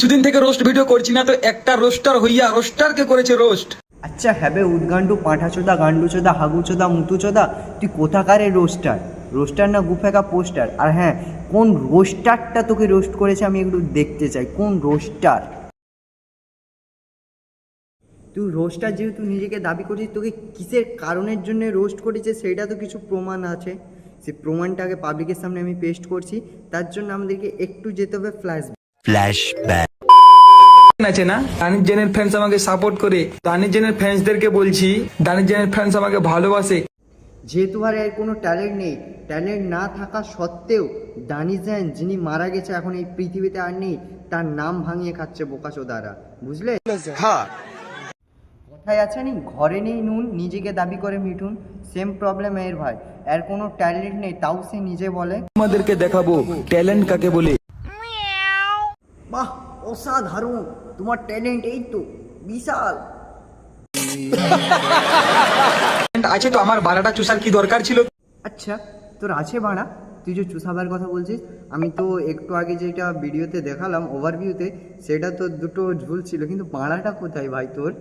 কিছুদিন থেকে roast video করছি না, তো একটা রোস্টার হইয়া রোস্টারকে করেছে রোস্ট। আচ্ছা হ্যাবে উদ্গান্ডু পাঁঠাচোদা গান্ডুচোদা হাগুচোদা মুতুচোদা, তুই কোথাকারে রোস্টার? রোস্টার না গুফেকা পোস্টার? আর হ্যাঁ, কোন রোস্টারটা তোকে রোস্ট করেছে আমি একটু দেখতে চাই, কোন রোস্টার? তুই রোস্টার যেহেতু নিজেকে দাবি করছিস, তোকে কিসের কারণের জন্য রোস্ট করেছে সেটা তো কিছু প্রমাণ আছে। সেই প্রমাণটাকে পাবলিকের সামনে আমি পেস্ট করছি, তার জন্য আমাদেরকে একটু যেতে হবে ফ্ল্যাশব্যাক। আছে না, দানিশ জেনের ফ্যান্স আমাকে সাপোর্ট করে। দানিশ জেনের ফ্যান্সদেরকে বলছি, দানিশ জেনের ফ্যান্স আমাকে ভালোবাসে। যেহেতু আর এর কোনো ট্যালেন্ট নেই, ট্যালেন্ট না থাকা সত্ত্বেও দানিজান যিনি মারা গেছে এখন এই পৃথিবীতে আর নেই, তার নাম ভাঙিয়ে খাচ্ছে বোকাচোদারা, বুঝলে? কথায় আছে নি, ঘরে নেই নুন নিজেকে দাবি করে মিঠুন। সেম প্রবলেম এর ভাই, এর কোনো ট্যালেন্ট নেই তাও সে নিজে বলে। আমাদেরকে দেখাবো ট্যালেন্ট কাকে বলে। বাহ, অসাধারণ, তোমার ট্যালেন্ট এই তো বিশাল। আছে তো, আমার বারাটা চুষার কি দরকার ছিল? আচ্ছা তোর আছে বাড়া? তুই যে চুষাবার কথা বলছিস, আমি তো একটু আগে যেটা ভিডিওতে দেখালাম ওভারভিউতে, সেটা তো দুটো ঝুল ছিল, কিন্তু বাড়াটা কোথায় ভাই তোর?